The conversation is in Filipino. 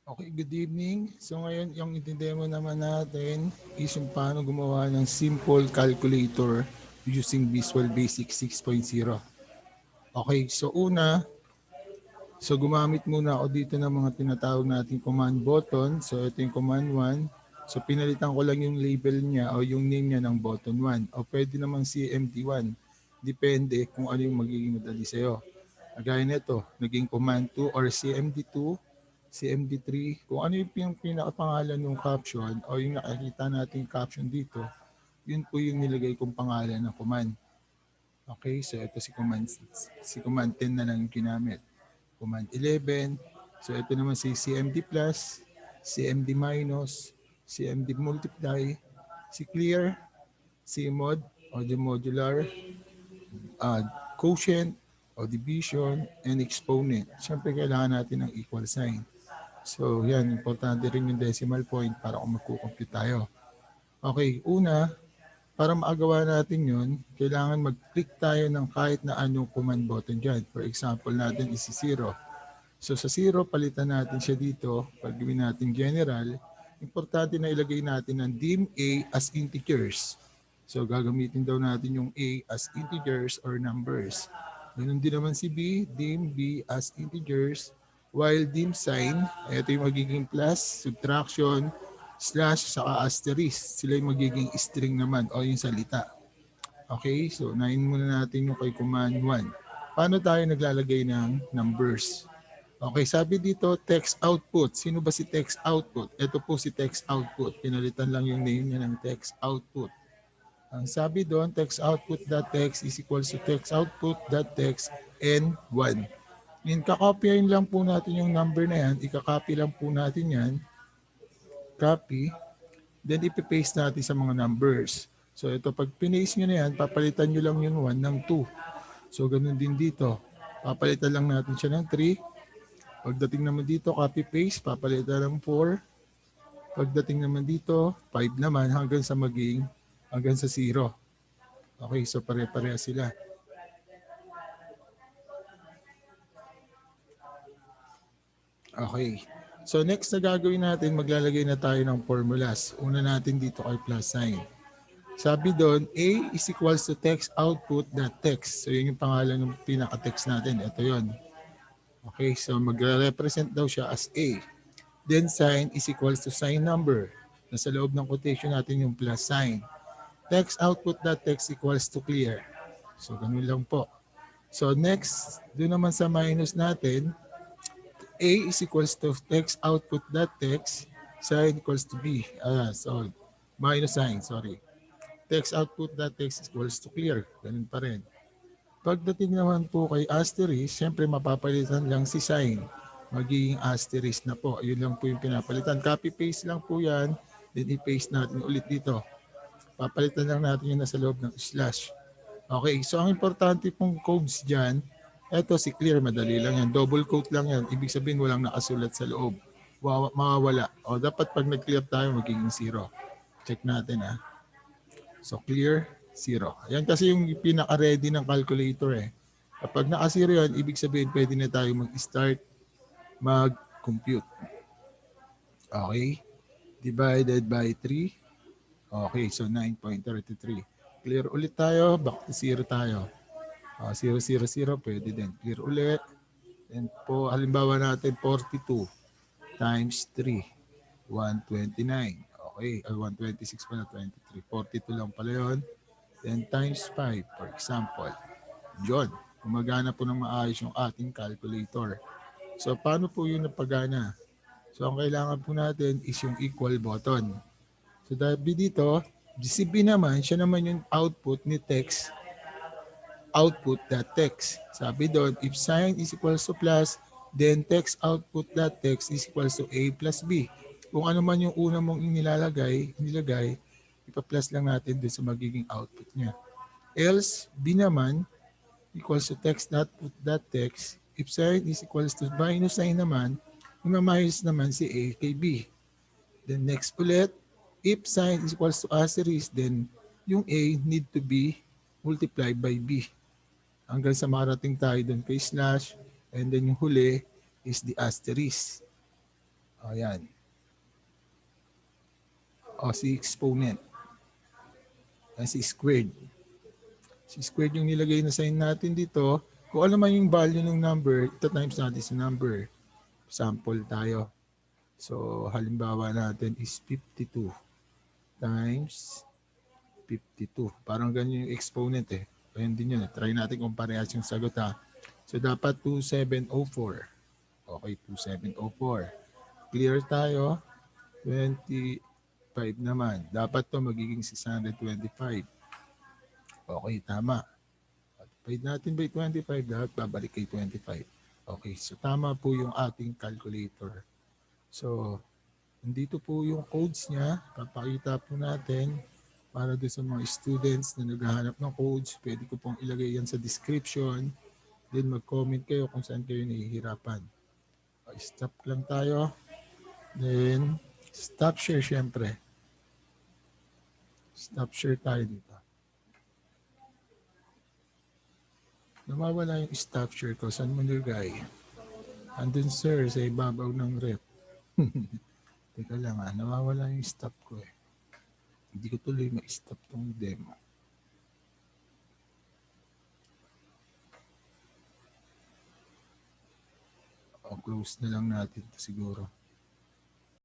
Okay, good evening. So ngayon, yung itidemo naman natin is yung paano gumawa ng simple calculator using Visual Basic 6.0. Okay, so gumamit muna ako dito ng mga tinatawag nating command button. So ito yung command 1. So pinalitan ko lang yung label niya o yung name niya ng button 1. O pwede namang CMD1. Depende kung ano yung magiging madali sa'yo. Kagaya nito, naging command 2 or CMD2, CMD3, kung ano yung pinakapangalan ng caption o yung nakikita nating caption dito, yun po yung nilagay kong pangalan ng command. Okay, so ito si command 10 na lang yung ginamit. Command 11, so ito naman si CMD plus, CMD minus, CMD multiply, si clear, CMod, o the modular, uh, quotient, o division, and exponent. Siyempre, kailangan natin ng equal sign. So, yan, importante rin yung decimal point para kung magkukompute tayo. Okay, una, para maagawa natin yun, kailangan mag-click tayo ng kahit na anong command button dyan. For example natin is si 0. So sa 0, palitan natin siya dito. Pag gawin natin general, importante na ilagay natin ang dim A as integers. So gagamitin daw natin yung A as integers or numbers. Ganun din naman si B, dim B as integers, while dim sign, ito yung magiging plus, subtraction, slash, saka asterisk. Sila yung magiging string naman o yung salita. Okay, so unahin muna natin yung kay command 1. Paano tayo naglalagay ng numbers? Okay, sabi dito text output. Sino ba si text output? Ito po si text output. Pinalitan lang yung name niya ng text output. Ang sabi doon, text output.text is equals to text output.text n1. Yan, kakopyahin lang po natin yung number na yan. Ika-copy lang po natin yan. Copy. Then ipipaste natin sa mga numbers. So ito, pag pinaste nyo na yan, papalitan nyo lang yung 1 ng 2. So ganun din dito. Papalitan lang natin siya ng 3. Pagdating naman dito, copy-paste, papalitan ng 4. Pagdating naman dito, 5 naman hanggang sa 0. Okay, so pare-pareha sila. Okay. So next na gagawin natin, maglalagay na tayo ng formulas. Una natin dito ay plus sign. Sabi doon, A is equals to text output dot text. So yun yung pangalan ng pinaka-text natin. Ito yon. Okay, so magre-represent daw siya as A. Then sign is equals to sign number. Nasa loob ng quotation natin yung plus sign. Text output dot text equals to clear. So ganun lang po. So next, doon naman sa minus natin, A is equals to text output dot text, sign equals to B. So minus sign, sorry. Text output dot text equals to clear. Ganun pa rin. Pagdating naman po kay asterisk, syempre mapapalitan lang si sign. Magiging asterisk na po. Yun lang po yung pinapalitan. Copy-paste lang po yan. Then i-paste natin ulit dito. Papalitan lang natin yung nasa loob ng slash. Okay, so ang importante pong codes dyan, eto si clear, madali lang yan. Double quote lang yan. Ibig sabihin walang nakasulat sa loob. Mawawala. O dapat pag nag-clear tayo, magiging 0. Check natin ha. So clear, 0. Yan kasi yung pinaka-ready ng calculator eh. Kapag naka-0 yan, ibig sabihin pwede na tayo mag-start mag-compute. Okay? Divided by 3. Okay, so 9.33. Clear ulit tayo, back to 0 tayo. 0, 0, 0, pwede din. Clear ulit. And po, halimbawa natin 42 times 3, 129. Okay, 126 pala, 23. 42 lang pala yun. Then times 5, for example. Yun, gumagana po ng maayos yung ating calculator. So, paano po yun napagana? So, ang kailangan po natin is yung equal button. So, dahil dito, si B naman, siya naman yung output ni text output.text. Sabi doon, if sign is equals to plus, then text output.text is equals to A plus B. Kung ano man yung una mong nilagay, ipa-plus lang natin doon sa magiging output niya. Else, B naman, equals to text.output.text. If sign is equals to minus sign naman, minus naman si A kay B. Then next ulit, if sign is equals to asterisk, then yung A need to be multiplied by B. Hanggang sa marating tayo doon kay slash, and then yung huli is the asterisk. O yan. O si exponent. Yan si squared. Si squared yung nilagay na sign natin dito. Kung ano man yung value ng number, ito times natin sa number. Sample tayo. So halimbawa natin is 52 times 52. Parang ganyan yung exponent eh. Ayun din yun. Try natin kung parehas yung sagot ha. So dapat 2704. Okay, 2704. Clear tayo. 25 naman. Dapat to magiging 625. Okay, tama. Divide natin by 25. Dapat babalik kay 25. Okay, so tama po yung ating calculator. So, nandito po yung codes niya. Papakita po natin para doon sa mga students na naghahanap ng codes. Pwede ko pong ilagay yan sa description. Then mag-comment kayo kung saan kayo nahihirapan. Stop lang tayo. Then, stop share syempre. Stop share tayo dito. Nawawala yung stop share ko. Saan mo nilagay? Andun sir, sa ibabaw ng rep. Teka lang nawawala yung stop ko eh. Hindi ko tuloy ma-stop tong demo. O close na lang natin ito siguro.